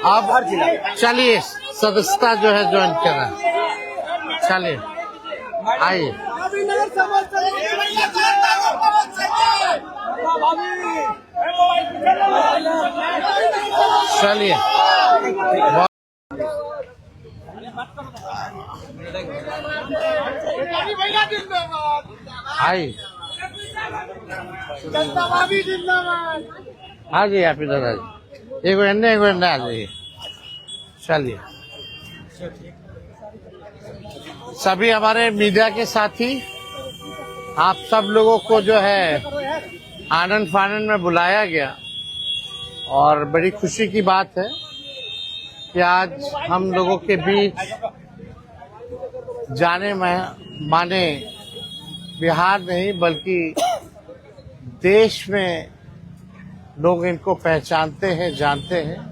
आप चलिए सदस्यता जो है ज्वाइन कर रहे हैं, चलिए आइए। चलिए आइए। हाँ जी आप इधर आ जाइए, एक मिनट आ जाइए। चलिए सभी हमारे मीडिया के साथी, आप सब लोगों को जो है आनंद फानंद में बुलाया गया और बड़ी खुशी की बात है कि आज हम लोगों के बीच जाने माने बिहार नहीं बल्कि देश में लोग इनको पहचानते हैं, जानते हैं।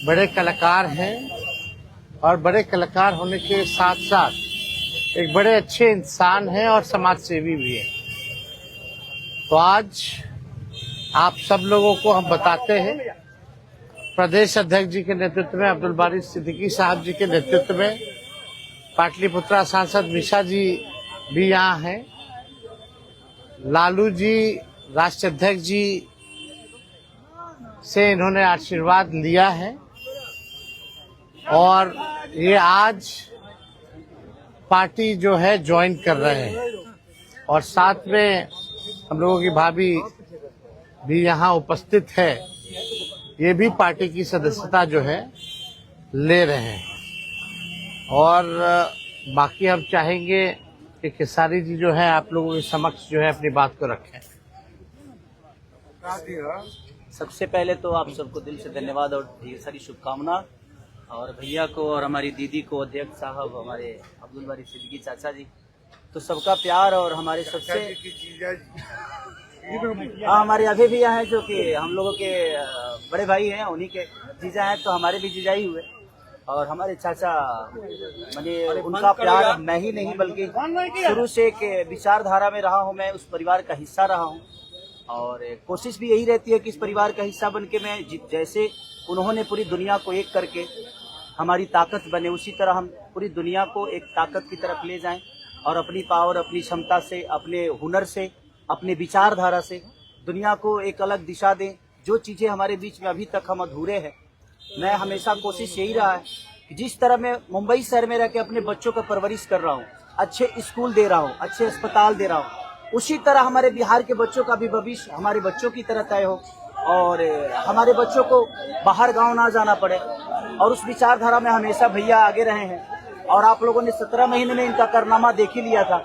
बड़े कलाकार हैं और बड़े कलाकार होने के साथ साथ एक बड़े अच्छे इंसान हैं और समाज सेवी भी हैं। तो आज आप सब लोगों को हम बताते हैं, प्रदेश अध्यक्ष जी के नेतृत्व में, अब्दुल बारी सिद्दीकी साहब जी के नेतृत्व में, पाटलिपुत्रा सांसद मिशा जी भी यहाँ हैं, लालू जी राष्ट्रीय अध्यक्ष जी से इन्होंने आशीर्वाद लिया है और ये आज पार्टी जो है ज्वाइन कर रहे हैं और साथ में हम लोगों की भाभी भी यहाँ उपस्थित है, ये भी पार्टी की सदस्यता जो है ले रहे हैं। और बाकी हम चाहेंगे कि खेसारी जी जो है आप लोगों के समक्ष जो है अपनी बात को रखें। सबसे पहले तो आप सबको दिल से धन्यवाद और ढेर सारी शुभकामना, और भैया को और हमारी दीदी को, अध्यक्ष साहब, हमारे अब्दुल बारी सिद्दीकी चाचा जी, तो सबका प्यार और हमारे सबसे हमारे अभी भी हैं जो कि हम लोगों के बड़े भाई हैं, उन्हीं के जीजा हैं, तो हमारे भी जीजा ही हुए। और हमारे चाचा मैंने उनका प्यार मैं ही नहीं बल्कि शुरू से एक विचारधारा में रहा हूँ, मैं उस परिवार का हिस्सा रहा हूँ और कोशिश भी यही रहती है कि इस परिवार का हिस्सा बन के मैं जैसे उन्होंने पूरी दुनिया को एक करके हमारी ताकत बने, उसी तरह हम पूरी दुनिया को एक ताकत की तरफ ले जाएं और अपनी पावर, अपनी क्षमता से, अपने हुनर से, अपने विचारधारा से दुनिया को एक अलग दिशा दें। जो चीज़ें हमारे बीच में अभी तक हम अधूरे हैं, मैं हमेशा कोशिश यही रहा है कि जिस तरह मैं मुंबई शहर में रह के अपने बच्चों का परवरिश कर रहा हूँ, अच्छे स्कूल दे रहा हूँ, अच्छे अस्पताल दे रहा हूँ, उसी तरह हमारे बिहार के बच्चों का भी भविष्य हमारे बच्चों की तरह तय हो और हमारे बच्चों को बाहर गांव ना जाना पड़े। और उस विचारधारा में हमेशा भैया आगे रहे हैं और आप लोगों ने 17 महीने में इनका कारनामा देख ही लिया था।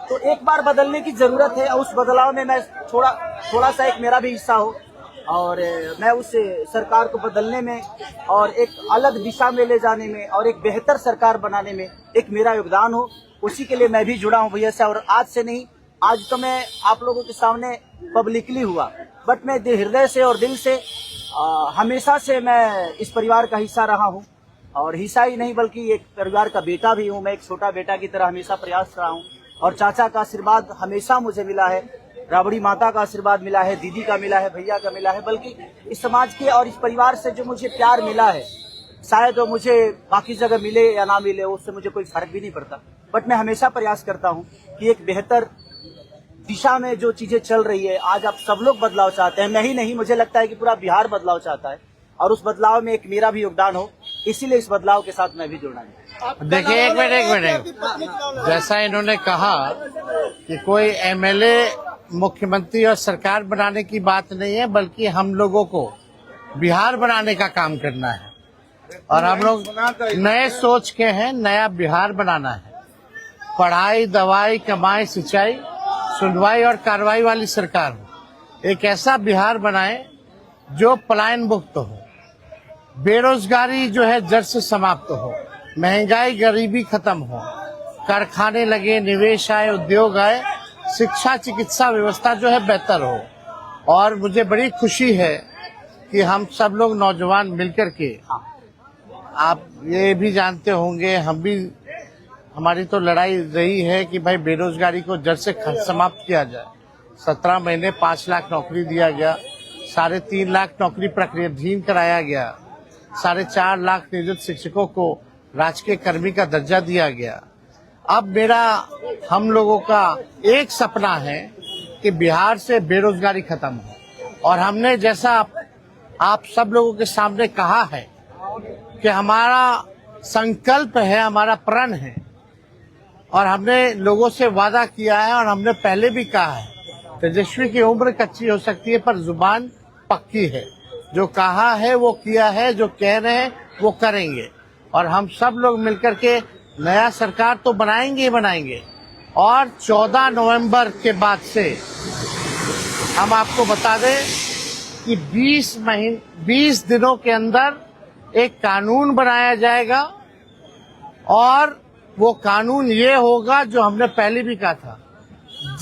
तो एक बार बदलने की जरूरत है और उस बदलाव में मैं थोड़ा सा एक मेरा भी हिस्सा हो और मैं उस सरकार को बदलने में और एक अलग दिशा में ले जाने में और एक बेहतर सरकार बनाने में एक मेरा योगदान हो, उसी के लिए मैं भी जुड़ा हूँ भैया से। और आज से नहीं, आज तो मैं आप लोगों के सामने पब्लिकली हुआ, बट मैं हृदय से और दिल से हमेशा से मैं इस परिवार का हिस्सा रहा हूँ और हिस्सा ही नहीं बल्कि एक परिवार का बेटा भी हूँ। मैं एक छोटा बेटा की तरह हमेशा प्रयास रहा हूँ और चाचा का आशीर्वाद हमेशा मुझे मिला है, राबड़ी माता का आशीर्वाद मिला है, दीदी का मिला है, भैया का मिला है, बल्कि इस समाज के और इस परिवार से जो मुझे प्यार मिला है, शायद वो मुझे बाकी जगह मिले या ना मिले, उससे मुझे कोई फर्क भी नहीं पड़ता। बट मैं हमेशा प्रयास करता हूँ कि एक बेहतर दिशा में जो चीजें चल रही है, आज आप सब लोग बदलाव चाहते हैं, मैं ही नहीं, मुझे लगता है कि पूरा बिहार बदलाव चाहता है और उस बदलाव में एक मेरा भी योगदान हो, इसीलिए इस बदलाव के साथ मैं भी जुड़ना है। देखिए एक मिनट, जैसा इन्होंने कहा कि कोई एमएलए मुख्यमंत्री और सरकार बनाने की बात नहीं है, बल्कि हम लोगों को बिहार बनाने का काम करना है और हम लोग नए सोच के हैं, नया बिहार बनाना है। पढ़ाई, दवाई, कमाई, सिंचाई, सुनवाई और कार्रवाई वाली सरकार हो। एक ऐसा बिहार बनाए जो पलायन मुक्त हो, बेरोजगारी जो है जड़ से समाप्त हो, महंगाई गरीबी खत्म हो, कारखाने लगे, निवेश आए, उद्योग आए, शिक्षा चिकित्सा व्यवस्था जो है बेहतर हो। और मुझे बड़ी खुशी है कि हम सब लोग नौजवान मिलकर के, आप ये भी जानते होंगे, हम भी, हमारी तो लड़ाई रही है कि भाई बेरोजगारी को जड़ से समाप्त किया जाए। 17 महीने 5 लाख नौकरी दिया गया, 3.5 लाख नौकरी प्रक्रियाधीन कराया गया 4.5 लाख नियोजित शिक्षकों को राजकीय कर्मी का दर्जा दिया गया। अब मेरा हम लोगों का एक सपना है कि बिहार से बेरोजगारी खत्म हो, और हमने जैसा आप सब लोगों के सामने कहा है कि हमारा संकल्प है, हमारा प्रण है, और हमने लोगों से वादा किया है, और हमने पहले भी कहा है, तेजस्वी की उम्र कच्ची हो सकती है पर जुबान पक्की है। जो कहा है वो किया है, जो कह रहे हैं वो करेंगे, और हम सब लोग मिलकर के नया सरकार तो बनाएंगे ही बनाएंगे। और 14 नवंबर के बाद से हम आपको बता दें कि 20 दिनों के अंदर एक कानून बनाया जाएगा, और वो कानून ये होगा जो हमने पहले भी कहा था,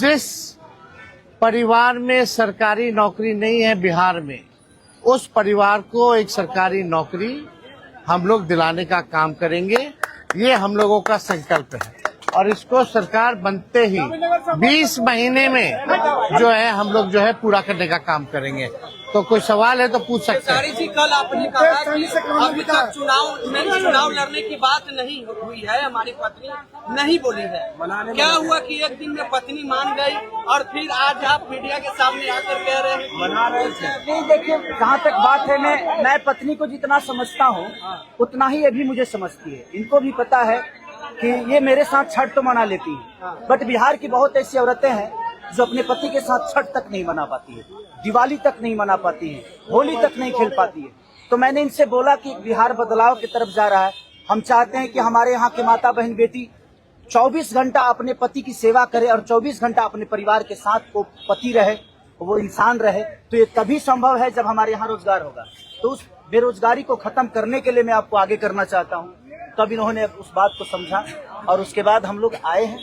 जिस परिवार में सरकारी नौकरी नहीं है बिहार में, उस परिवार को एक सरकारी नौकरी हम लोग दिलाने का काम करेंगे। ये हम लोगों का संकल्प है, और इसको सरकार बनते ही 20 महीने में जो है हम लोग जो है पूरा करने का काम करेंगे। तो कोई सवाल है तो पूछ सकते हैं। जी, कल आपने कहा कि अभी तक चुनाव लड़ने की बात नहीं हुई है, हमारी पत्नी नहीं बोली है। क्या हुआ कि एक दिन में पत्नी मान गई और फिर आज आप मीडिया के सामने आकर कह रहे हैं मना रहे थे? नहीं, देखिए, जहाँ तक बात है, मैं पत्नी को जितना समझता हूँ उतना ही ये भी मुझे समझती है। इनको भी पता है कि ये मेरे साथ छठ तो मना लेती है, बट बिहार की बहुत ऐसी औरतें हैं जो अपने पति के साथ छठ तक नहीं मना पाती है, दिवाली तक नहीं मना पाती है, होली तक नहीं खेल पाती है। तो मैंने इनसे बोला कि बिहार बदलाव की तरफ जा रहा है। हम चाहते हैं कि हमारे यहाँ के माता बहन बेटी 24 घंटा अपने पति की सेवा करे और 24 घंटा अपने परिवार के साथ वो पति रहे, वो इंसान रहे। तो ये तभी संभव है जब हमारे यहाँ रोजगार होगा। तो उस बेरोजगारी को खत्म करने के लिए मैं आपको आगे करना चाहता हूँ। तब इन्होंने उस बात को समझा, और उसके बाद हम लोग आए हैं,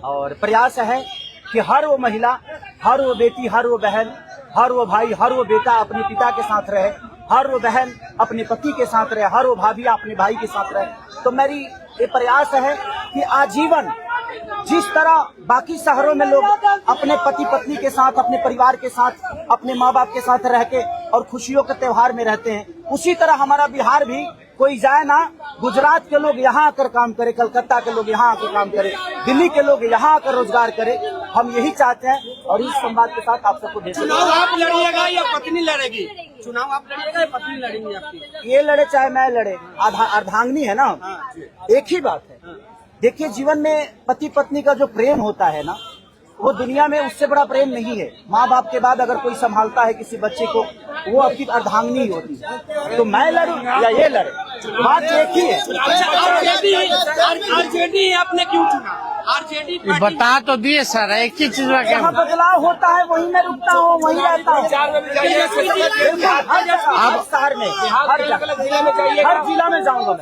और प्रयास है कि हर वो महिला, हर वो बेटी, हर वो बहन, हर वो भाई, हर वो बेटा अपने पिता के साथ रहे, हर वो बहन अपने पति के साथ रहे, हर वो भाभी अपने भाई के साथ रहे। तो मेरी ये प्रयास है कि आजीवन जिस तरह बाकी शहरों में लोग अपने पति पत्नी के साथ, अपने परिवार के साथ, अपने माँ बाप के साथ रह के और खुशियों के त्योहार में रहते हैं, उसी तरह हमारा बिहार भी कोई जाए ना, गुजरात के लोग यहाँ आकर काम करे, कलकत्ता के लोग यहाँ आकर काम करे, दिल्ली के लोग यहाँ आकर रोजगार करे। हम यही चाहते हैं, और इस संवाद के साथ आप सबको चुनाव आप लड़िएगा या पत्नी लड़ेगी? चुनाव आप लड़िएगा या पत्नी लड़ेंगी आपकी? ये लड़े चाहे मैं लड़े, अर्धांगिनी है ना, एक ही बात है। देखिए, जीवन में पति पत्नी का जो प्रेम होता है ना, वो दुनिया में उससे बड़ा प्रेम नहीं है। माँ बाप के बाद अगर कोई संभालता है किसी बच्चे को, वो आपकी अर्धांगिनी ही होती है। तो मैं लड़ूं या ये लड़े, बात एक ही है। आरजेडी आपने क्यों चुना? आरजेडी बता तो दिए सर, एक ही चीज में जहाँ बदलाव होता है वहीं मैं रुकता हूँ, वहीं रहता हूँ। हर शहर में, हर जिला में जाऊँगा मैं।